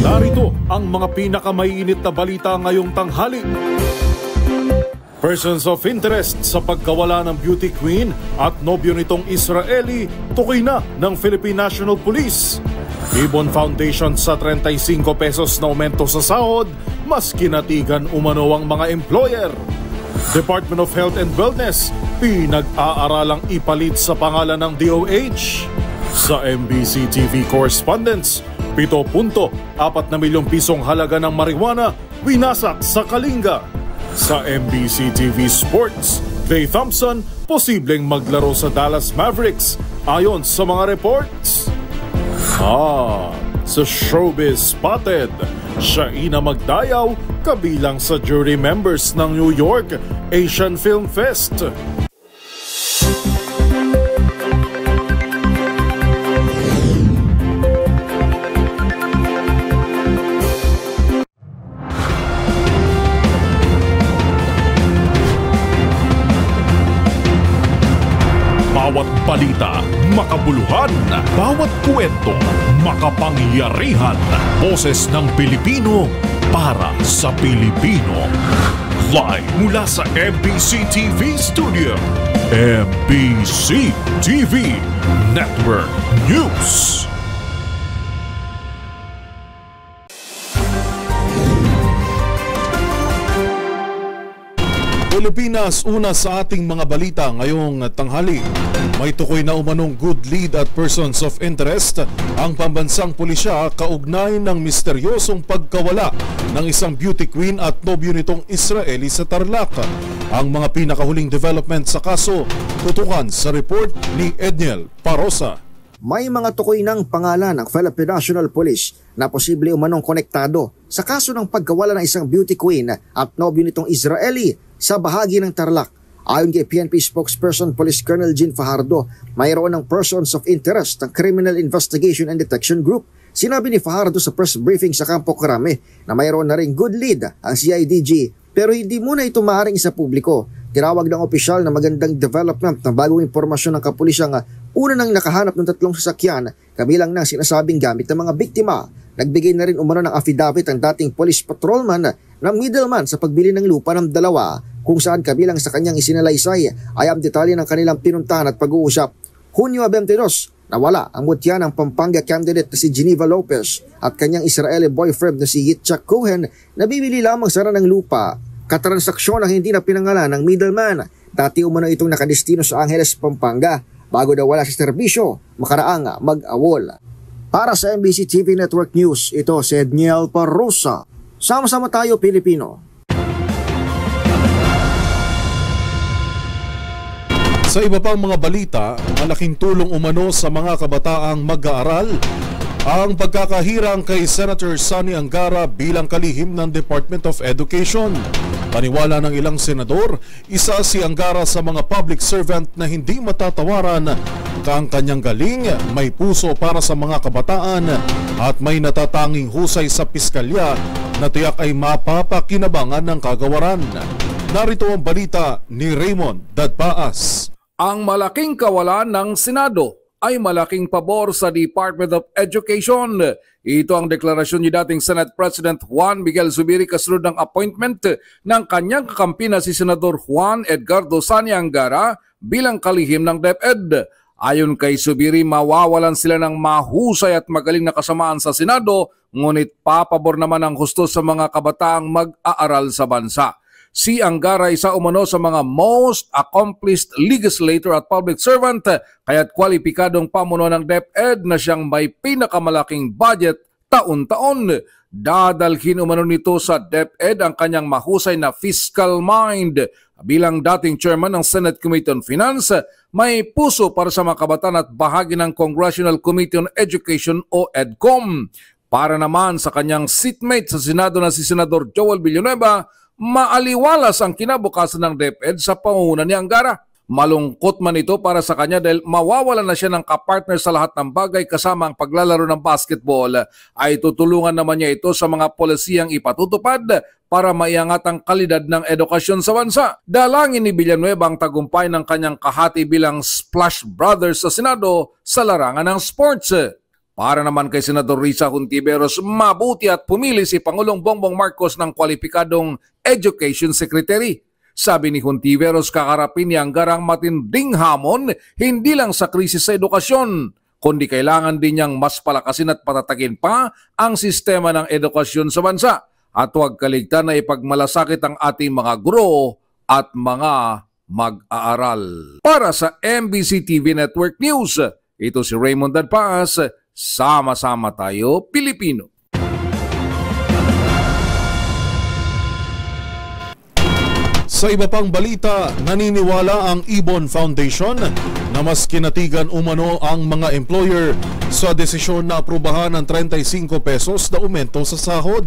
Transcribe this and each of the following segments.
Narito ang mga pinakamainit na balita ngayong tanghali. Persons of interest sa pagkawala ng beauty queen at nobyo nitong Israeli tukoy na ng Philippine National Police. Ibon Foundation sa 35 pesos na aumento sa sahod, mas kinatigan umano ang mga employer. Department of Health and Wellness, pinag-aaralang ipalit sa pangalan ng DOH. Sa MBC TV correspondents, 7.4 milyong pisong halaga ng marijuana winasak sa Kalinga. Sa MBC TV Sports, Klay Thompson posibleng maglaro sa Dallas Mavericks ayon sa mga reports. Sa Showbiz Spotted, siya ina magdayaw kabilang sa jury members ng New York Asian Film Fest. Bawat balita, makabuluhan. Bawat kwento, makapangyarihan. Boses ng Pilipino para sa Pilipino. Live mula sa MBC TV Studio. MBC TV Network News. Pilipinas, una sa ating mga balita ngayong tanghali. May tukoy na umanong good lead at persons of interest ang pambansang pulisya kaugnay ng misteryosong pagkawala ng isang beauty queen at nobyo nitong Israeli sa Tarlac. Ang mga pinakahuling development sa kaso, tutukan sa report ni Edniel Parosa. May mga tukoy ng pangalan ng Philippine National Police na posible umanong konektado sa kaso ng pagkawala ng isang beauty queen at nobyo nitong Israeli sa bahagi ng Tarlac. Ayon kay PNP spokesperson Police Colonel Jean Fajardo, mayroon ng persons of interest ng Criminal Investigation and Detection Group. Sinabi ni Fajardo sa press briefing sa Campo Crame na mayroon na ring good lead ang CIDG pero hindi muna ito maaaring sa publiko. Tinawag ng opisyal na magandang development ng bagong impormasyon ng kapulisyang una nang nakahanap ng 3 sasakyan kabilang ng sinasabing gamit ng mga biktima. Nagbigay na rin umano ng affidavit ang dating police patrolman na middleman sa pagbili ng lupa ng dalawa kung saan kabilang sa kanyang isinalaysay ay ang detalye ng kanilang pinuntahan at pag-uusap. Hunyo 22, nawala ang mutya ng Pampanga candidate na si Geneva Lopez at kanyang Israeli boyfriend na si Yitzhak Cohen na bibili lamang sana ng lupa. Katransaksyon ang hindi na pinangalan ng middleman. Dati umano itong nakadestino sa Angeles, Pampanga bago daw wala sa serbisyo makaraang mag-awol. Para sa MBC TV Network News, ito si Edniel Parosa. Sama-sama tayo, Pilipino. Sa iba pang mga balita, malaking tulong umano sa mga kabataang mag-aaral ang pagkakahirang kay Senator Sonny Angara bilang kalihim ng Department of Education. Paniwala ng ilang senador, isa si Angara sa mga public servant na hindi matatawaran. Ang kanyang galing, may puso para sa mga kabataan at may natatanging husay sa piskalya na tiyak ay mapapakinabangan ng kagawaran. Narito ang balita ni Raymond Dadpaas. Ang malaking kawalan ng Senado ay malaking pabor sa Department of Education. Ito ang deklarasyon ni dating Senate President Juan Miguel Zubiri kasunod ng appointment ng kanyang kakampi na si Senador Juan Edgardo Sonny Angara bilang kalihim ng DepEd. Ayon kay Zubiri, mawawalan sila ng mahusay at magaling na kasamaan sa Senado, ngunit papabor naman ang husto sa mga kabataang mag-aaral sa bansa. Si Angara isa umano sa mga most accomplished legislator at public servant, kaya't kwalipikadong pamuno ng DepEd na siyang may pinakamalaking budget taon-taon. Dadalhin umano nito sa DepEd ang kanyang mahusay na fiscal mind. Bilang dating chairman ng Senate Committee on Finance, may puso para sa mga kabataan at bahagi ng Congressional Committee on Education o EDCOM. Para naman sa kanyang seatmate sa Senado na si Senador Joel Villanueva, maaliwalas ang kinabukasan ng DepEd sa pangunguna ni Angara. Malungkot man ito para sa kanya dahil mawawala na siya ng kapartner sa lahat ng bagay kasama ang paglalaro ng basketball. Ay tutulungan naman niya ito sa mga polisiyang ipatutupad para maiangat ang kalidad ng edukasyon sa bansa. Dalangin ni Villanueva ang tagumpay ng kanyang kahati bilang Splash Brothers sa Senado sa larangan ng sports. Para naman kay Senador Risa Hontiveros, mabuti at pumili si Pangulong Bongbong Marcos ng kwalipikadong Education Secretary. Sabi ni Hontiveros, kakarapin niya ang garang matinding hamon hindi lang sa krisis sa edukasyon, kundi kailangan din niyang mas palakasin at patatagin pa ang sistema ng edukasyon sa bansa at huwag kaligtan na ipagmalasakit ang ating mga guro at mga mag-aaral. Para sa MBC TV Network News, ito si Raymond Dadpaas, sama-sama tayo Pilipino. Sa iba pang balita, naniniwala ang Ibon Foundation na mas kinatigan umano ang mga employer sa desisyon na aprubahan ng 35 pesos na aumento sa sahod.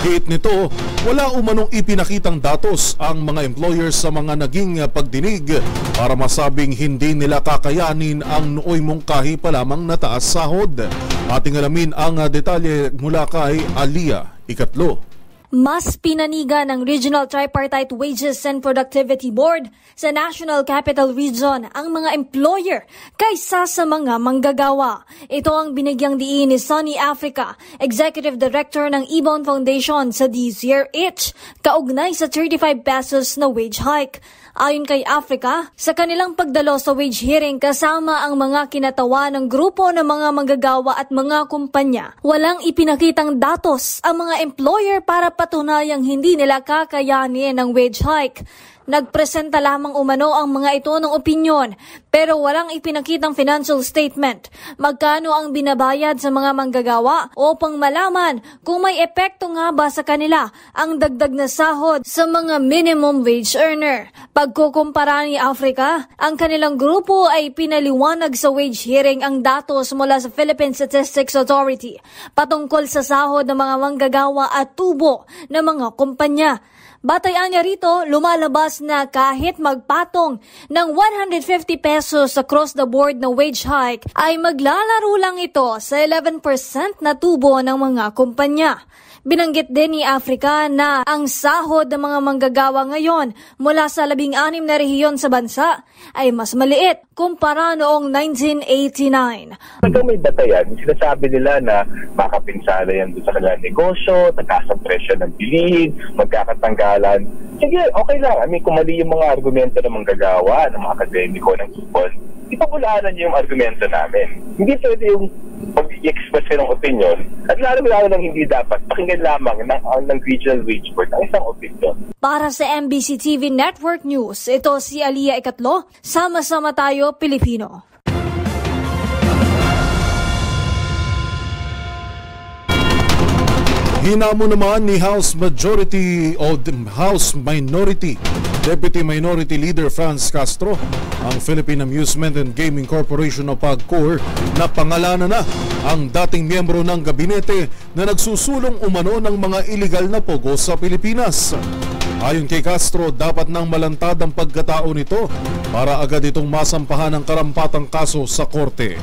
Hit nito, wala umanong ipinakitang datos ang mga employers sa mga naging pagdinig para masabing hindi nila kakayanin ang nooy mungkahi pa lamang na taas sahod. Ating alamin ang detalye mula kay Alia Ikatlo. Mas pinaniga ng Regional Tripartite Wages and Productivity Board sa National Capital Region ang mga employer kaysa sa mga manggagawa. Ito ang binigyang diin ni Sunny Africa, Executive Director ng Ibon Foundation sa DZRH, kaugnay sa 35 pesos na wage hike. Ayon kay Africa, sa kanilang pagdalo sa wage hearing kasama ang mga kinatawa ng grupo ng mga manggagawa at mga kumpanya, walang ipinakitang datos ang mga employer para patunayang hindi nila kakayanin ang wage hike. Nagpresenta lamang umano ang mga ito ng opinyon pero walang ipinakitang financial statement. Magkano ang binabayad sa mga manggagawa upang malaman kung may epekto nga ba sa kanila ang dagdag na sahod sa mga minimum wage earner. Pagkukumpara ni Africa, ang kanilang grupo ay pinaliwanag sa wage hearing ang datos mula sa Philippine Statistics Authority patungkol sa sahod ng mga manggagawa at tubo ng mga kumpanya. Batayan niya rito, lumalabas na kahit magpatong ng 150 pesos across the board na wage hike, ay maglalaro lang ito sa 11% na tubo ng mga kumpanya. Binanggit din ni Africa na ang sahod ng mga manggagawa ngayon mula sa 16 na rehiyon sa bansa ay mas maliit kumpara noong 1989. Pagka may batayan, sinasabi nila na makapinsala yan doon sa kanilang negosyo, tataas ang presyo ng bilihin, magkakatanggalan. Sige, okay lang. Kung mali yung mga argumento ng manggagawa, ng mga akademiko, ng Ibon, ipabulaanan niyo yung argumento namin. Hindi pwede yung pag-i-express ng opinion at lalo lang hindi dapat pakinggan lamang ng Regional Wage Board ang isang opinion. Para sa MBC TV Network News, ito si Alia Ikatlo, sama-sama tayo Pilipino. Hinamo naman ni House Minority Deputy Minority Leader Franz Castro ang Philippine Amusement and Gaming Corporation o PAGCOR na pangalanan na ang dating miyembro ng gabinete na nagsusulong umano ng mga iligal na pogo sa Pilipinas. Ayon kay Castro, dapat nang malantad ang pagkatao nito para agad itong masampahan ng karampatang kaso sa korte.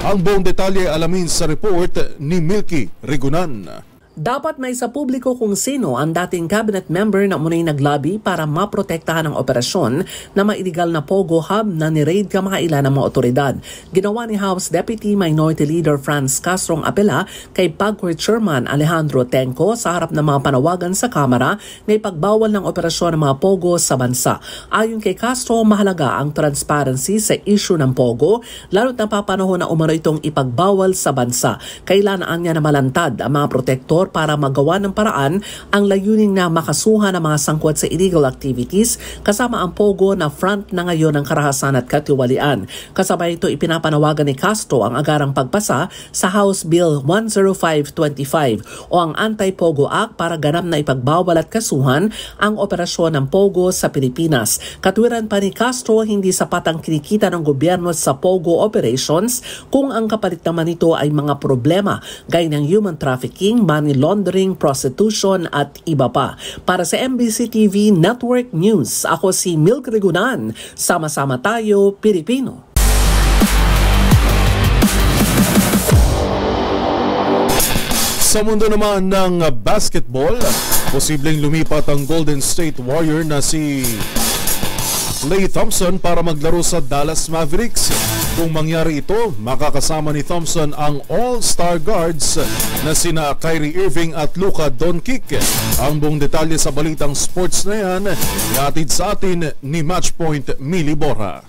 Ang buong detalye alamin sa report ni Milky Rigunan. Dapat may sa publiko kung sino ang dating cabinet member na muna'y naglabi para maprotektahan ang operasyon na mailigal na Pogo Hub na ni-raid kamakailan ng mga otoridad. Ginawa ni House Deputy Minority Leader Franz Castro ang apela kay PAGCOR Chairman Alejandro Tenco sa harap ng mga panawagan sa Kamara na ipagbawal ng operasyon ng mga Pogo sa bansa. Ayon kay Castro, mahalaga ang transparency sa issue ng Pogo, lalo't napapanahon na umano itong ipagbawal sa bansa. Kailangan niya na malantad ang mga protektor para magawa ng paraan ang layunin na makasuhan ng mga sangkot sa illegal activities kasama ang Pogo na front na ngayon ng karahasan at katiwalian. Kasabay ito ipinapanawagan ni Castro ang agarang pagpasa sa House Bill 10525 o ang Anti-Pogo Act para ganap na ipagbawal at kasuhan ang operasyon ng Pogo sa Pilipinas. Katwiran pa ni Castro, hindi sapat ang kinikita ng gobyerno sa Pogo operations kung ang kapalit naman ito ay mga problema gaya ng human trafficking, money money laundering, prostitution at iba pa. Para sa MBC TV Network News, ako si Milk Regunan. Sama-sama tayo, Pilipino. Sa mundo naman ng basketball, posibleng lumipat ang Golden State Warrior na si Klay Thompson para maglaro sa Dallas Mavericks. Kung mangyari ito, makakasama ni Thompson ang all-star guards na sina Kyrie Irving at Luka Doncic. Ang buong detalye sa balitang sports na yan, ihatid sa atin ni Matchpoint Mili Borja.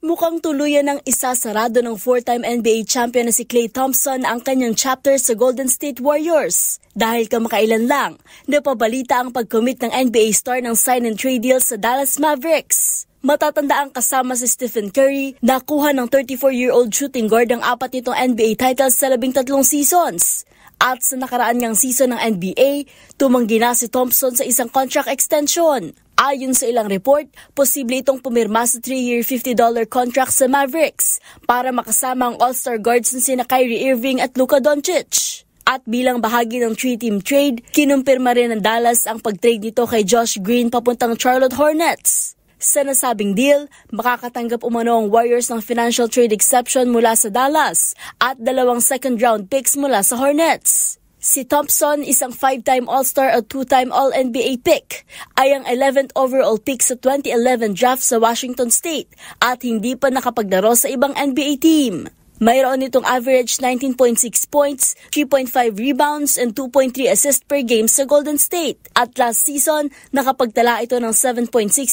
Mukhang tuluyan ng isasarado ng 4-time NBA champion na si Klay Thompson ang kanyang chapter sa Golden State Warriors. Dahil kamakailan lang, napabalita ang pag-commit ng NBA star ng sign and trade deal sa Dallas Mavericks. Matatanda ang kasama si Stephen Curry, nakuha ng 34-year-old shooting guard ang 4 nitong NBA titles sa 13 seasons. At sa nakaraan niyang season ng NBA, tumanggi na si Thompson sa isang contract extension. Ayon sa ilang report, posible itong pumirma sa 3-year $50 contract sa Mavericks para makasama ang all-star guards na sina Kyrie Irving at Luka Doncic. At bilang bahagi ng 3-team trade, kinumpirma rin ng Dallas ang pag-trade nito kay Josh Green papuntang Charlotte Hornets. Sa nasabing deal, makakatanggap umano ang Warriors ng financial trade exception mula sa Dallas at 2 second-round picks mula sa Hornets. Si Thompson, isang 5-time All-Star at 2-time All-NBA pick, ay ang 11th overall pick sa 2011 draft sa Washington State at hindi pa nakapaglaro sa ibang NBA team. Mayroon itong average 19.6 points, 3.5 rebounds, and 2.3 assists per game sa Golden State. At last season, nakapagtala ito ng 7.6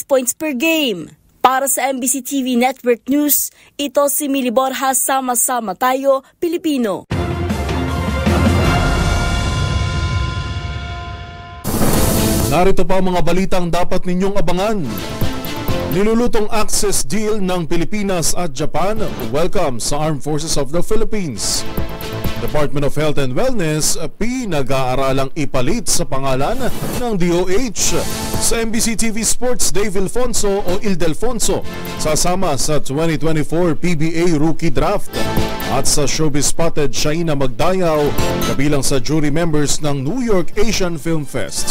points per game. Para sa MBC TV Network News, ito si Mili Borja, sama-sama tayo, Pilipino. Narito pa ang mga balitang dapat ninyong abangan. Nilulutong access deal ng Pilipinas at Japan. Welcome sa Armed Forces of the Philippines. Department of Health and Wellness, pinag-aaralang ipalit sa pangalan ng DOH. Sa MBC TV Sports, Dave Ilfonso o Ildefonso sasama sa 2024 PBA Rookie Draft. At sa Showbiz Spotted, Shaina Magdayaw kabilang sa jury members ng New York Asian Film Fest.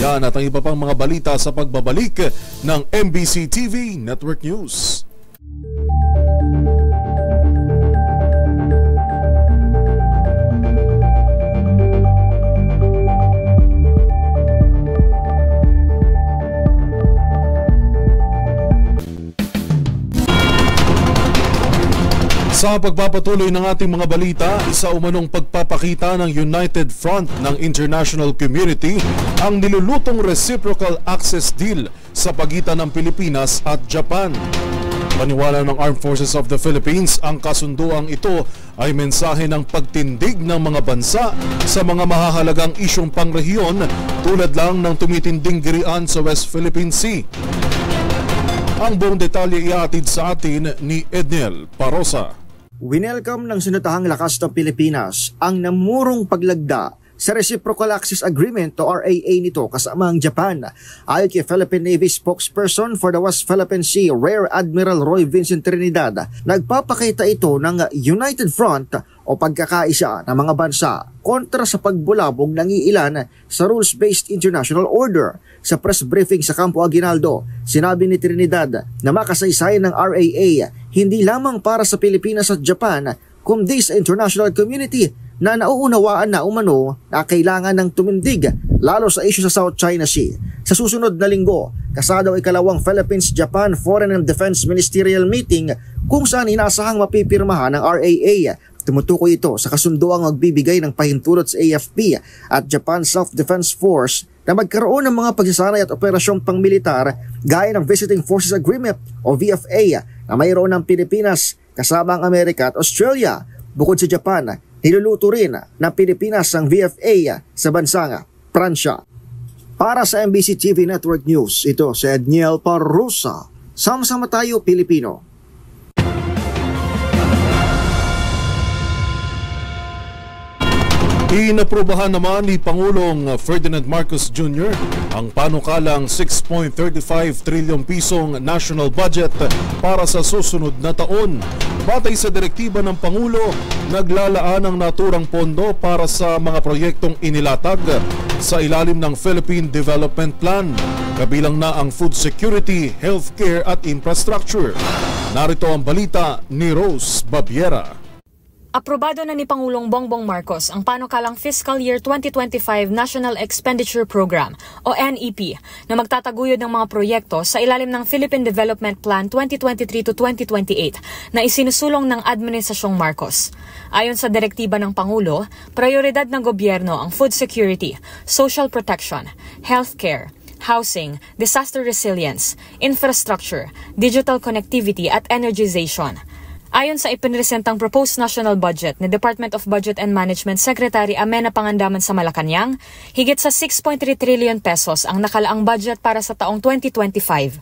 Yan at ang iba pang mga balita sa pagbabalik ng MBC TV Network News. Sa pagpapatuloy ng ating mga balita, isa umanong pagpapakita ng United Front ng international community ang nilulutong reciprocal access deal sa pagitan ng Pilipinas at Japan. Paniwala ng Armed Forces of the Philippines, ang kasunduang ito ay mensahe ng pagtindig ng mga bansa sa mga mahahalagang isyong pangrehiyon tulad lang ng tumitinding girian sa West Philippine Sea. Ang buong detalye iatid sa atin ni Edniel Parosa. Winelcome ng Sinatahang Lakas ng Pilipinas ang namurong paglagda sa Reciprocal Access Agreement o RAA nito kasama ang Japan. Ayon kay Philippine Navy spokesperson for the West Philippine Sea, Rear Admiral Roy Vincent Trinidad, nagpapakita ito ng United Front o pagkakaisa ng mga bansa kontra sa pagbulabog ng iilan sa rules-based international order. Sa press briefing sa Campo Aguinaldo, sinabi ni Trinidad na makasaysayan ng RAA hindi lamang para sa Pilipinas at Japan, kundi sa international community na nauunawaan na umano na kailangan ng tumindig lalo sa issue sa South China Sea. Sa susunod na linggo, kasado ang ikalawang Philippines-Japan Foreign and Defense Ministerial Meeting kung saan inasahang mapipirmahan ng RAA. Tumutukoy ito sa kasunduang magbibigay ng pahintulot sa AFP at Japan Self-Defense Force na magkaroon ng mga pagsasanay at operasyong pangmilitar gaya ng Visiting Forces Agreement o VFA na mayroon ng Pilipinas kasama ang Amerika at Australia. Bukod sa Japan, niluluto rin ng Pilipinas ang VFA sa bansang Pransya. Para sa MBC TV Network News, ito si Edniel Parosa. Sama-sama tayo, Pilipino. Inaprubahan naman ni Pangulong Ferdinand Marcos Jr. ang panukalang 6.35 trilyong pisong national budget para sa susunod na taon. Batay sa direktiba ng Pangulo, naglalaan ang naturang pondo para sa mga proyektong inilatag sa ilalim ng Philippine Development Plan. Kabilang na ang food security, healthcare at infrastructure. Narito ang balita ni Rose Babiera. Aprobado na ni Pangulong Bongbong Marcos ang panukalang Fiscal Year 2025 National Expenditure Program o NEP na magtataguyod ng mga proyekto sa ilalim ng Philippine Development Plan 2023 to 2028 na isinusulong ng Administrasyong Marcos. Ayon sa direktiba ng Pangulo, prioridad ng gobyerno ang food security, social protection, healthcare, housing, disaster resilience, infrastructure, digital connectivity at energization. Ayon sa ipinresentang proposed national budget ni Department of Budget and Management Secretary Amena Pangandaman sa Malacanang, higit sa 6.3 trillion pesos ang nakalaang budget para sa taong 2025.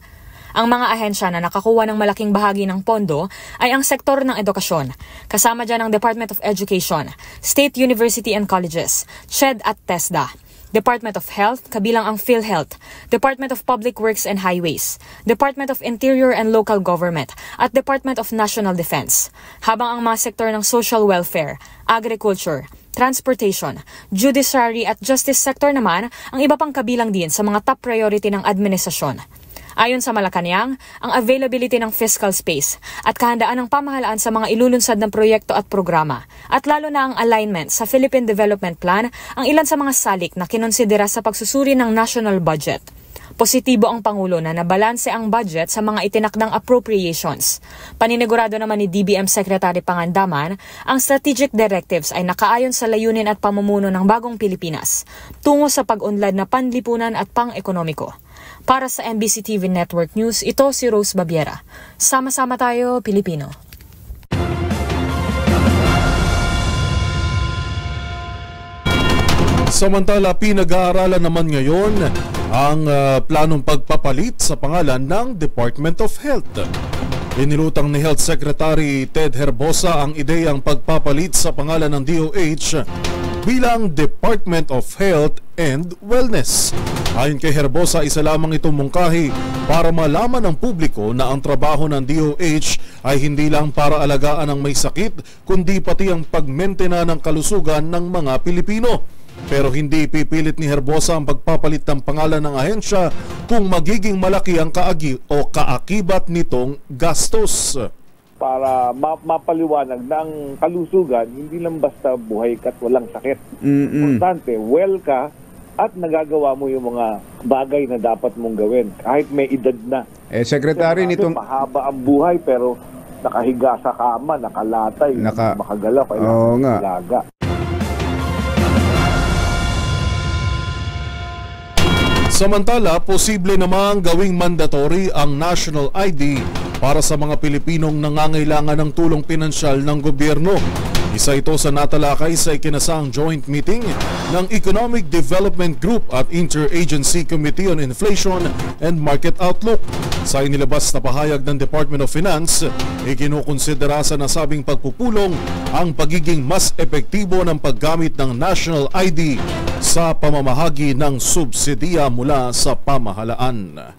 Ang mga ahensya na nakakuha ng malaking bahagi ng pondo ay ang sektor ng edukasyon, kasama dyan ang Department of Education, State University and Colleges, CHED at TESDA, Department of Health, kabilang ang PhilHealth, Department of Public Works and Highways, Department of Interior and Local Government, at Department of National Defense. Habang ang mga sektor ng social welfare, agriculture, transportation, judiciary at justice sector naman ang iba pang kabilang din sa mga top priority ng administrasyon. Ayon sa Malacanang, ang availability ng fiscal space at kahandaan ng pamahalaan sa mga ilulunsad ng proyekto at programa at lalo na ang alignment sa Philippine Development Plan ang ilan sa mga salik na kinonsidera sa pagsusuri ng national budget. Positibo ang Pangulo na nabalanse ang budget sa mga itinakdang appropriations. Paninigurado naman ni DBM Secretary Pangandaman, ang strategic directives ay nakaayon sa layunin at pamumuno ng bagong Pilipinas tungo sa pag-unlad na panlipunan at pang-ekonomiko. Para sa MBC TV Network News, ito si Rose Babiera. Sama-sama tayo, Pilipino. Samantala, pinag-aaralan naman ngayon ang planong pagpapalit sa pangalan ng Department of Health. Inilutang ni Health Secretary Ted Herbosa ang ideyang pagpapalit sa pangalan ng DOH bilang Department of Health and Wellness. Ayon kay Herbosa, isa lamang itong mungkahi para malaman ng publiko na ang trabaho ng DOH ay hindi lang para alagaan ang may sakit, kundi pati ang pagmentena ng kalusugan ng mga Pilipino. Pero hindi pipilit ni Herbosa ang pagpapalit ng pangalan ng ahensya kung magiging malaki ang kaakibat nitong gastos. Para mapaliwanag na ang kalusugan, hindi lang basta buhay ka't walang sakit. Importante, well ka at nagagawa mo yung mga bagay na dapat mong gawin kahit may edad na. Secretary, nitong mahaba ang buhay pero nakahiga sa kama, nakalatay, makagalaw, kailangan malaga. Samantala, posible namang gawing mandatory ang national ID para sa mga Pilipinong nangangailangan ng tulong pinansyal ng gobyerno. Isa ito sa natalakay sa ikinasaang joint meeting ng Economic Development Group at Interagency Committee on Inflation and Market Outlook. Sa inilabas na pahayag ng Department of Finance, ikinukonsidera sa nasabing pagpupulong ang pagiging mas epektibo ng paggamit ng national ID sa pamamahagi ng subsidiya mula sa pamahalaan.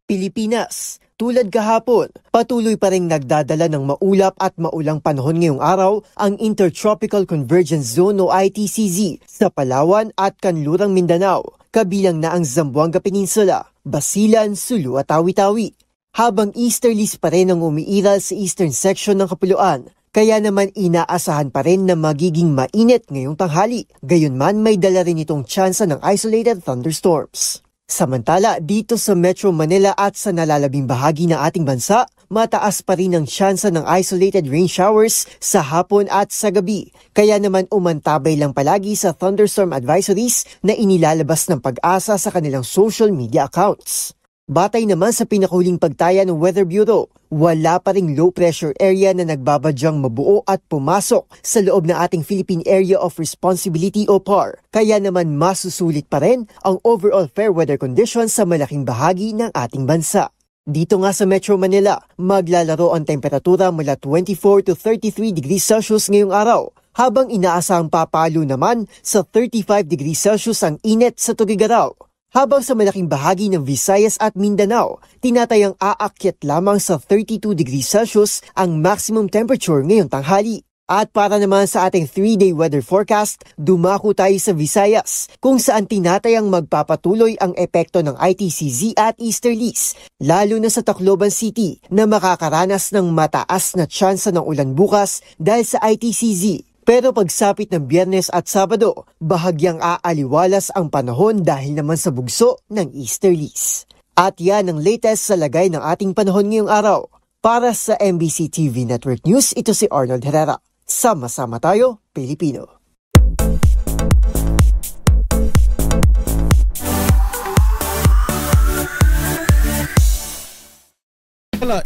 Pilipinas. Tulad kahapon, patuloy pa ring nagdadala ng maulap at maulang panahon ngayong araw ang Intertropical Convergence Zone o ITCZ sa Palawan at Kanlurang Mindanao, kabilang na ang Zamboanga Peninsula, Basilan, Sulu at Tawi-Tawi. Habang easterlies pa rin ang umiiral sa eastern section ng Kapuluan, kaya naman inaasahan pa rin na magiging mainit ngayong tanghali. Gayunman may dala rin itong tsansa ng isolated thunderstorms. Samantala, dito sa Metro Manila at sa nalalabing bahagi ng ating bansa, mataas pa rin ang tsansa ng isolated rain showers sa hapon at sa gabi. Kaya naman umantabay lang palagi sa thunderstorm advisories na inilalabas ng Pag-asa sa kanilang social media accounts. Batay naman sa pinakuling pagtaya ng Weather Bureau, wala pa ring low pressure area na nagbabadyang mabuo at pumasok sa loob ng ating Philippine Area of Responsibility o PAR. Kaya naman masusulit pa rin ang overall fair weather conditions sa malaking bahagi ng ating bansa. Dito nga sa Metro Manila, maglalaro ang temperatura mula 24 to 33 degrees Celsius ngayong araw, habang inaasahang papalo naman sa 35 degrees Celsius ang init sa Tugigaraw. Habang sa malaking bahagi ng Visayas at Mindanao, tinatayang aakyat lamang sa 32 degrees Celsius ang maximum temperature ngayong tanghali. At para naman sa ating 3-day weather forecast, dumako tayo sa Visayas, kung saan tinatayang magpapatuloy ang epekto ng ITCZ at easterlies, lalo na sa Tacloban City na makakaranas ng mataas na tsansa ng ulan bukas dahil sa ITCZ. Pero pagsapit ng Biyernes at Sabado, bahagyang aaliwalas ang panahon dahil naman sa bugso ng easterlies. At yan ang latest sa lagay ng ating panahon ngayong araw. Para sa MBC TV Network News, ito si Arnold Herrera. Sama-sama tayo, Pilipino.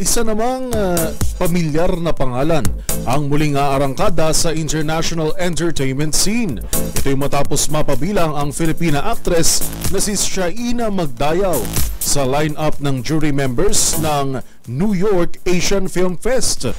Isa namang pamilyar na pangalan ang muling aarangkada sa international entertainment scene. Ito'y matapos mapabilang ang Filipina actress na si Shaina Magdayaw sa lineup ng jury members ng New York Asian Film Fest.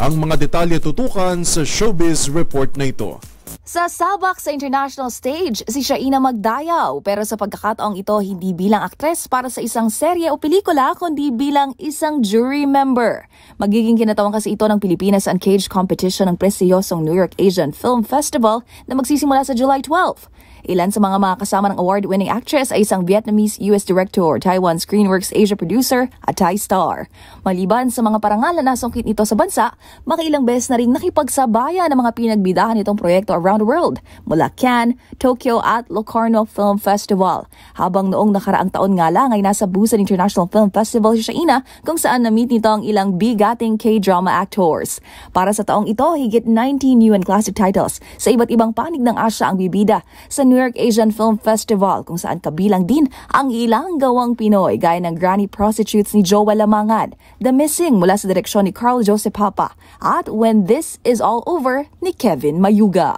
Ang mga detalye tutukan sa Showbiz Report na ito. Sa sabak sa international stage, si Shaina Magdayaw, pero sa pagkakataong ito hindi bilang aktres para sa isang serye o pelikula kundi bilang isang jury member. Magiging kinatawan kasi ito ng Pilipinas Uncaged competition ng prestiyosong New York Asian Film Festival na magsisimula sa July 12. Ilan sa mga kasama ng award-winning actress ay isang Vietnamese-US director, Taiwan Screenworks Asia producer at Thai star. Maliban sa mga parangalan na sungkit nito sa bansa, makailang beses na rin nakipagsabayan ng mga pinagbidahan nitong proyekto around the world, mula Cannes, Tokyo at Locarno Film Festival. Habang noong nakaraang taon nga lang ay nasa Busan International Film Festival si Shaina, kung saan na-meet nito ang ilang bigating K-drama actors. Para sa taong ito, higit 19 new and classic titles sa iba't ibang panig ng Asya ang bibida sa New York Asian Film Festival, kung saan kabilang din ang ilang gawang Pinoy gaya ng Granny Prostitutes ni Joel Lamangan, The Missing mula sa direksyon ni Carl Joseph Papa at When This Is All Over ni Kevin Mayuga.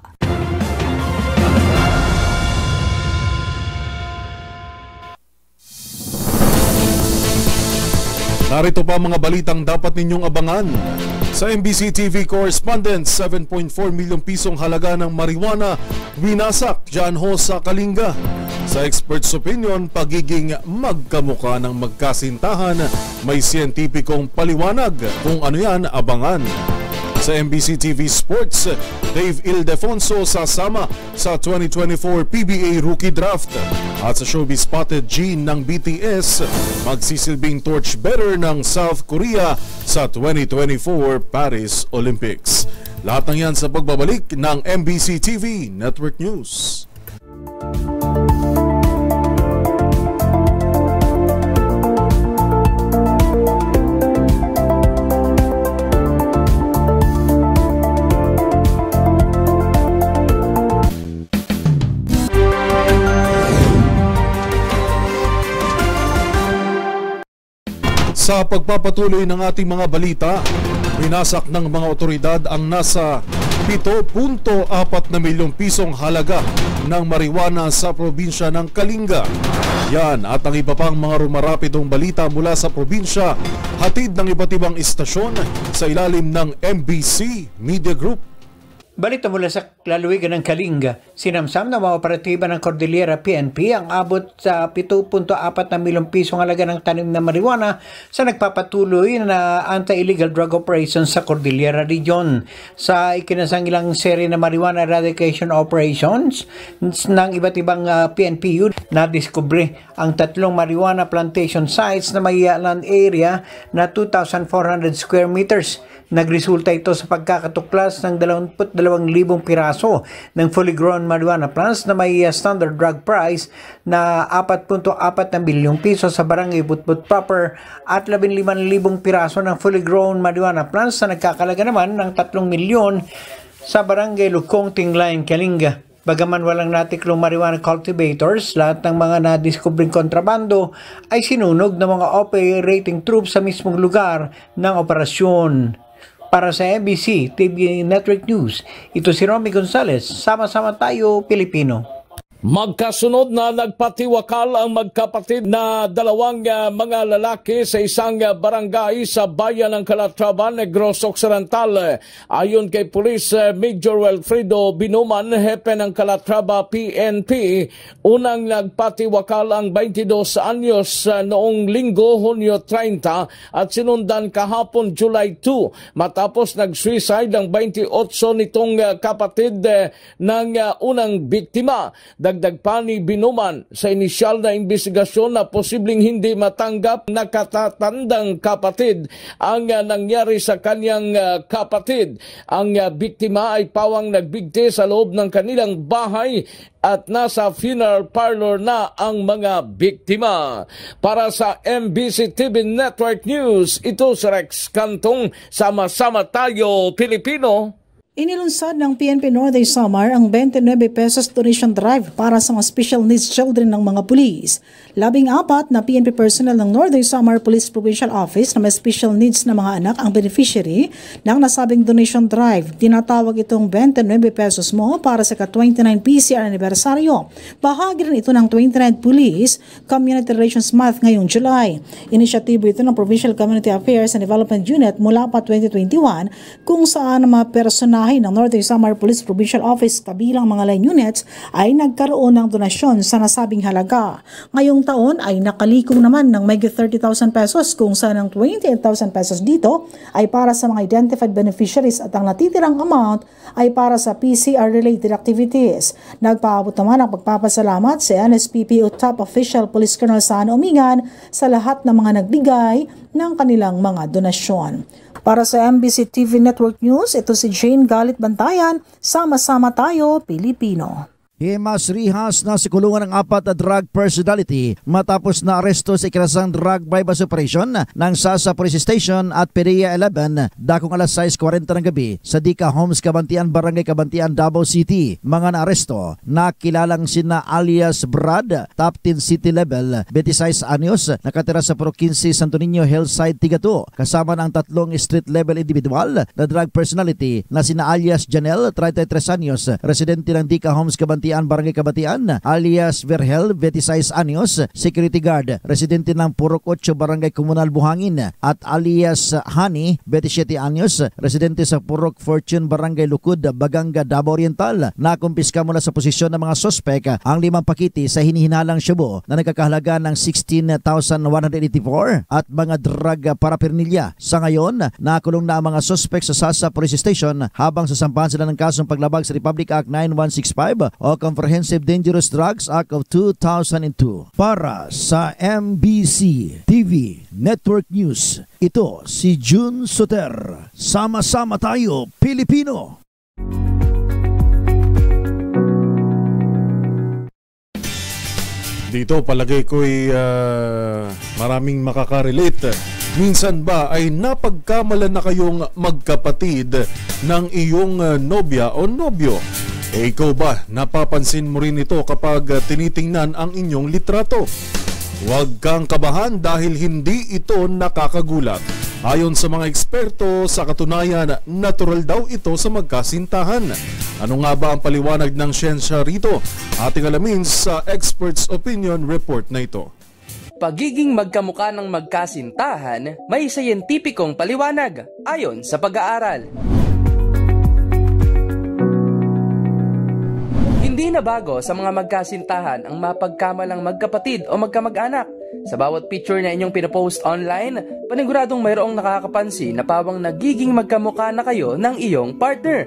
Narito pa mga balitang dapat ninyong abangan. Sa MBC TV correspondent, 7.4 milyong pisong halaga ng marijuana winasak dyan ho sa Kalinga. Sa experts' opinion, pagiging magkamukha ng magkasintahan, may siyentipikong paliwanag. Kung ano yan, abangan. Sa MBC TV Sports, Dave Ildefonso sasama sa 2024 PBA Rookie Draft. At sa Showbiz Spotted Gene ng BTS, magsisilbing torchbearer ng South Korea sa 2024 Paris Olympics. Lahat ng yan sa pagbabalik ng MBC TV Network News. Sa pagpapatuloy ng ating mga balita, winasak ng mga otoridad ang nasa 7.4 na milyong pisong halaga ng marijuana sa probinsya ng Kalinga. Yan at ang iba pang mga rumarapidong balita mula sa probinsya, hatid ng iba't ibang istasyon sa ilalim ng MBC Media Group. Balita mula sa lalawigan ng Kalinga, sinamsam na mga operatiba ng Cordillera PNP ang abot sa 7.4 na milyong pisong halaga ng tanim na marijuana sa nagpapatuloy na anti-illegal drug operations sa Cordillera Region. Sa ikinasang ilang seri na marijuana eradication operations ng iba't ibang PNP unit, nadiskubre ang 3 marijuana plantation sites na may land area na 2,400 square meters. Nagresulta ito sa pagkakatuklas ng 22,000 piraso ng fully grown marijuana plants na may standard drug price na 4.4 na bilyong piso sa barangay Butbut proper at 15,000 piraso ng fully grown marijuana plants na nagkakalaga naman ng 3 milyon sa barangay Lukong, Tinglayan, Kalinga. Bagaman walang natiklong marijuana cultivators, lahat ng mga nadiskubring kontrabando ay sinunog ng mga operating troops sa mismong lugar ng operasyon. Para sa MBC TV Network News, ito si Romy Gonzalez. Sama-sama tayo, Pilipino. Magkasunod na nagpatiwakal ang magkapatid na dalawang mga lalaki sa isang barangay sa bayan ng Calatrava, Negros Occidental. Ayon kay Police Major Wilfredo Binuman, hepe ng Calatrava PNP, unang nagpatiwakal ang 22 anyos noong Linggo, Hunyo 30 at sinundan kahapon July 2 matapos nag-suicide ang 28 nitong kapatid ng unang biktima. Dagdag pa ni Binuman sa inisyal na investigasyon na posibleng hindi matanggap na katatandang kapatid ang nangyari sa kanyang kapatid. Ang biktima ay pawang nagbigti sa loob ng kanilang bahay at nasa funeral parlor na ang mga biktima. Para sa MBC TV Network News, ito si Rex Cantong, Sama-sama Tayo Pilipino. Inilunsad ng PNP Northern Samar ang 29 pesos donation drive para sa mga special needs children ng mga pulis. 14 na PNP personnel ng Northern Samar Police Provincial Office na may special needs na mga anak ang beneficiary ng nasabing donation drive. Tinatawag itong 29 pesos mo para sa ka-29 PCR anibersaryo. Bahagi rin ito ng 29 Police Community Relations Month ngayong July. Inisyatibo ito ng Provincial Community Affairs and Development Unit mula pa 2021 kung saan ang mga personahe ng Northern Samar Police Provincial Office kabilang mga line units ay nagkaroon ng donasyon sa nasabing halaga. Ngayong taon ay nakalikong naman ng may 30,000 pesos kung saan ang 28,000 pesos dito ay para sa mga identified beneficiaries at ang natitirang amount ay para sa PCR-related activities. Nagpaabot naman ang pagpapasalamat sa NSPPO Top Official Police Colonel Saan Omingan sa lahat ng mga nagbigay ng kanilang mga donasyon. Para sa MBC TV Network News, ito si Jane Galit Bantayan, Sama-sama Tayo Pilipino. Himas-rihas na sikulungan ng 4 na drug personality matapos na aresto sa ikinasang drug bypass operation ng Sasa Police Station at PDEA 11 dakong alas 6:40 ng gabi sa Dika Homes, Cabantian, Barangay Cabantian, Davao City. Mga naaresto na kilalang sina alias Brad, top 10 city level, 26 anyos, nakatira sa Puro 15 Santo Niño Hillside, Tigato, kasama ng 3 street level individual na drug personality na sina alias Janelle, 33 anyos, residente ng Dika Homes, Cabantian, Barangay Cabatian, alias Verhel, 26 anyos, security guard, residente ng Purok 8, Barangay Komunal Buhangin, at alias Hani, 27 anyos, residente sa Purok Fortune, Barangay Lukud, Baganga, Davao Oriental. Nakumpiska mula sa posisyon ng mga sospek ang 5 pakiti sa hinihinalang shabu na nagkakahalaga ng 16,184 at mga drug paraphernalia. Sa ngayon, nakulong na ang mga sospek sa Sasa Police Station habang sasampahan sila ng kasong paglabag sa Republic Act 9165 o Comprehensive Dangerous Drugs Act of 2002. Para sa MBC TV Network News, ito si June Soter. Sama-sama tayo, Pilipino! Dito palagay ko'y maraming makakarelate. Minsan ba ay napagkamalan na kayong magkapatid ng iyong nobya o nobyo? Ikaw ba, napapansin mo rin ito kapag tinitingnan ang inyong litrato? Huwag kang kabahan dahil hindi ito nakakagulat. Ayon sa mga eksperto, sa katunayan, natural daw ito sa magkasintahan. Ano nga ba ang paliwanag ng siyensya rito? Ating alamin sa Experts Opinion Report na ito. Pagiging magkamukha ng magkasintahan, may siyentipikong paliwanag ayon sa pag-aaral. Hindi na bago sa mga magkasintahan ang mapagkamalang magkapatid o magkamag-anak. Sa bawat picture na inyong pinapost online, paniguradong mayroong nakakapansin na pawang nagiging magkamukha na kayo ng iyong partner.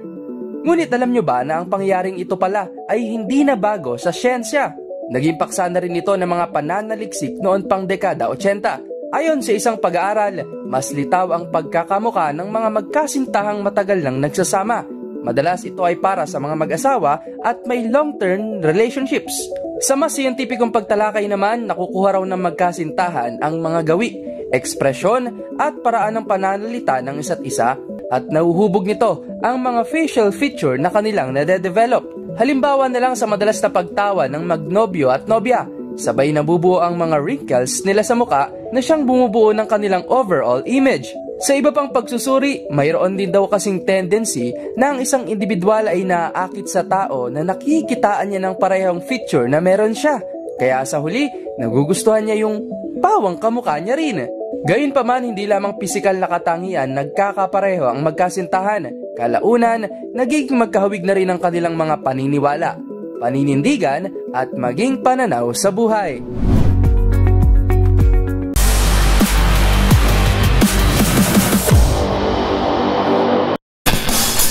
Ngunit alam nyo ba na ang pangyaring ito pala ay hindi na bago sa siyensya? Naging paksa na rin ito ng mga pananaliksik noon pang dekada 80. Ayon sa isang pag-aaral, mas litaw ang pagkakamukha ng mga magkasintahang matagal nang nagsasama. Madalas ito ay para sa mga mag-asawa at may long-term relationships. Sa mas siyentipikong pagtalakay naman, nakukuha raw ng magkasintahan ang mga gawi, ekspresyon at paraan ng pananalita ng isa't isa at nahuhubog nito ang mga facial feature na kanilang nade-develop. Halimbawa na lang sa madalas na pagtawa ng magnobyo at nobya, sabay nabubuo ang mga wrinkles nila sa muka na siyang bumubuo ng kanilang overall image. Sa iba pang pagsusuri, mayroon din daw kasing tendency na ang isang individual ay naaakit sa tao na nakikitaan niya ng parehong feature na meron siya. Kaya sa huli, nagugustuhan niya yung pawang kamukha niya rin. Gayunpaman, hindi lamang pisikal na katangian nagkakapareho ang magkasintahan. Kalaunan, nagiging magkahawig na rin ang kanilang mga paniniwala, paninindigan at maging pananaw sa buhay.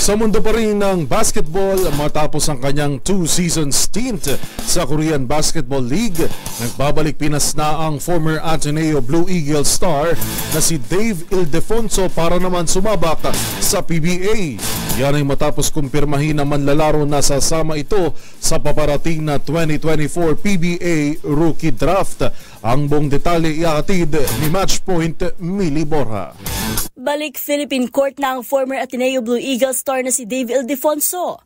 Sa mundo pa rin ng basketball, matapos ang kanyang 2-season stint sa Korean Basketball League, nagbabalik Pinas na ang former Ateneo Blue Eagle star na si Dave Ildefonso para naman sumabak sa PBA. Yan ay matapos kumpirmahin na manlalaro na sasama ito sa paparating na 2024 PBA Rookie Draft. Ang buong detalye iakatid ni Matchpoint Mili Borja. Balik Philippine Court na ang former Ateneo Blue Eagle star na si Dave Ildefonso.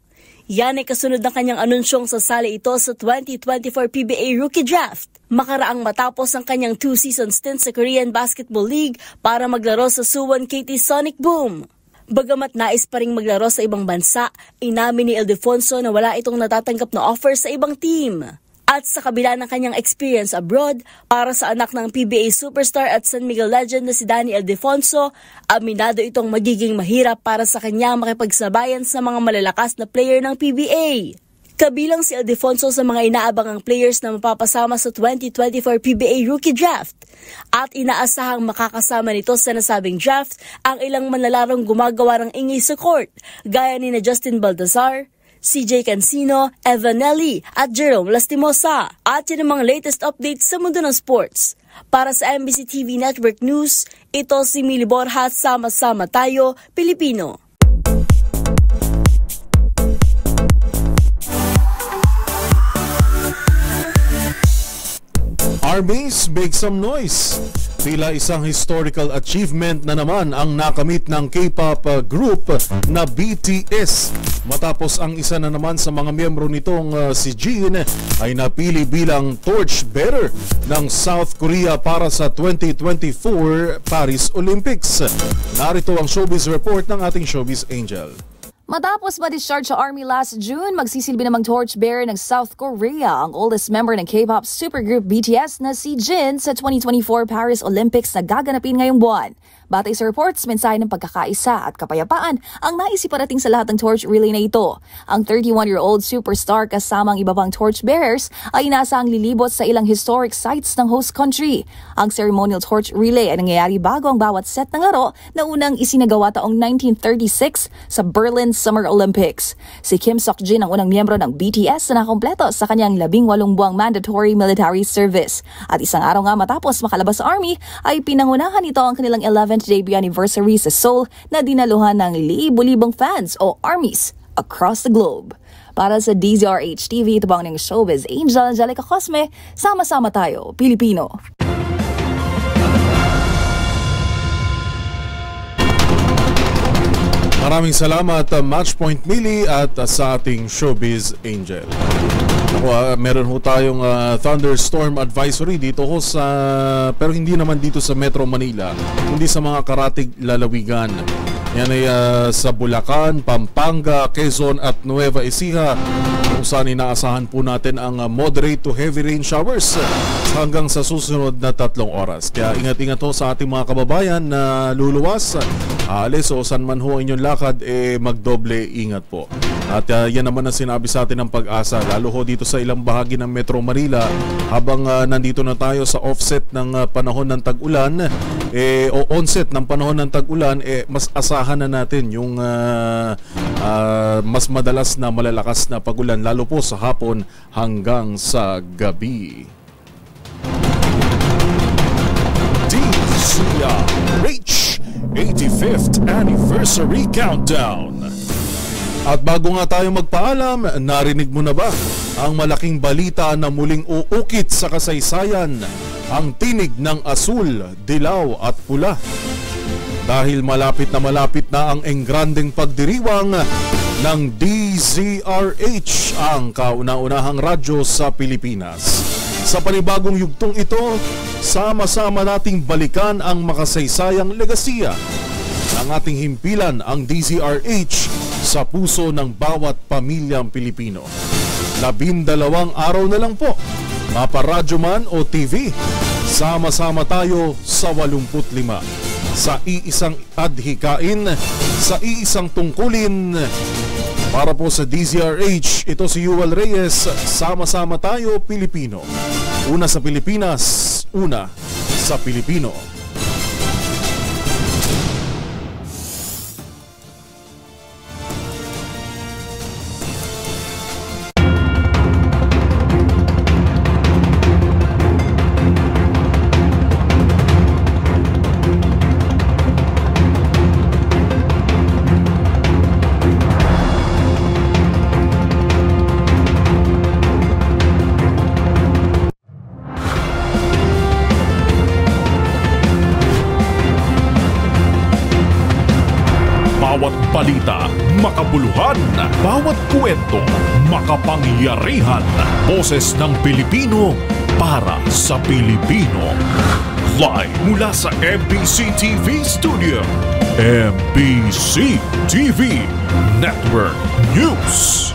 Yan ay kasunod ng kanyang anunsyong sasali ito sa 2024 PBA Rookie Draft. Makaraang matapos ang kanyang 2-season stint sa Korean Basketball League para maglaro sa Suwon KT Sonic Boom. Bagamat nais pa ring maglaro sa ibang bansa, inamin ni Ildefonso na wala itong natatanggap na offer sa ibang team. At sa kabila ng kanyang experience abroad, para sa anak ng PBA superstar at San Miguel legend na si Danny Ildefonso, aminado itong magiging mahirap para sa kanya makipagsabayan sa mga malalakas na player ng PBA. Kabilang si Ildefonso sa mga inaabangang players na mapapasama sa 2024 PBA Rookie Draft. At inaasahang makakasama nito sa nasabing draft ang ilang manlalarong gumagawa ng ingay sa court, gaya ni na Justin Baltazar, CJ Cancino, Evan Nelly at Jerome Lastimosa. At yan ang mga latest updates sa mundo ng sports. Para sa MBC TV Network News, ito si Mili Borja, sama-sama tayo, Pilipino. Armies, make some noise! Tila isang historical achievement na naman ang nakamit ng K-pop group na BTS. Matapos ang isa na naman sa mga miyembro nitong si Jin ay napili bilang torchbearer ng South Korea para sa 2024 Paris Olympics. Narito ang showbiz report ng ating showbiz angel. Matapos ma-discharge sa Army last June, magsisilbi namang torchbearer ng South Korea ang oldest member ng K-pop supergroup BTS na si Jin sa 2024 Paris Olympics na gaganapin ngayong buwan. Batay sa reports, mensahe ng pagkakaisa at kapayapaan ang naisiparating sa lahat ng torch relay na ito. Ang 31-year-old superstar kasama ang iba pang torchbearers ay inaasahang lilibot sa ilang historic sites ng host country. Ang ceremonial torch relay ay nangyayari bago ang bawat set ng laro na unang isinagawa taong 1936 sa Berlin Summer Olympics. Si Kim Seokjin ang unang miyembro ng BTS na nakompleto sa kanyang 18 buwang mandatory military service. At isang araw nga matapos makalabas sa Army ay pinangunahan ito ang kanilang 11th debut anniversary sa Seoul na dinaluhan ng libo-libong fans o armies across the globe. Para sa DZRH TV, ito bang ng showbiz angel Angelica Cosme, sama-sama tayo, Pilipino. Maraming salamat Matchpoint Mili at sa ating showbiz angel. Meron ho tayong thunderstorm advisory dito ho sa, pero hindi naman dito sa Metro Manila, kundi sa mga karatig lalawigan. Yan ay sa Bulacan, Pampanga, Quezon at Nueva Ecija, kung saan inaasahan po natin ang moderate to heavy rain showers hanggang sa susunod na 3 oras. Kaya ingat-ingat ho sa ating mga kababayan na luluwas, aalis o saan man ho inyong lakad, magdoble ingat po. At yan naman ang sinabi sa atin ng Pag-asa, lalo ho dito sa ilang bahagi ng Metro Manila, habang nandito na tayo sa offset ng panahon ng tag-ulan, o onset ng panahon ng tag-ulan, mas asahan na natin yung mas madalas na malalakas na pag-ulan, lalo po sa hapon hanggang sa gabi. DZRH 85th Anniversary Countdown. At bago nga tayo magpaalam, narinig mo na ba ang malaking balita na muling uukit sa kasaysayan ang tinig ng asul, dilaw at pula? Dahil malapit na ang engrandeng pagdiriwang ng DZRH, ang kauna-unahang radyo sa Pilipinas. Sa panibagong yugtong ito, sama-sama nating balikan ang makasaysayang legasiya ng ating himpilan ang DZRH sa puso ng bawat pamilyang Pilipino. 12 araw na lang po, maparadyo man o TV, sama-sama tayo sa 85. Sa iisang adhikain, sa iisang tungkulin. Para po sa DZRH, ito si Yuval Reyes, sama-sama tayo Pilipino. Una sa Pilipinas, una sa Pilipino. Bawat balita, makabuluhan. Bawat kwento, makapangyarihan. Boses ng Pilipino para sa Pilipino. Live mula sa MBC TV Studio. MBC TV Network News.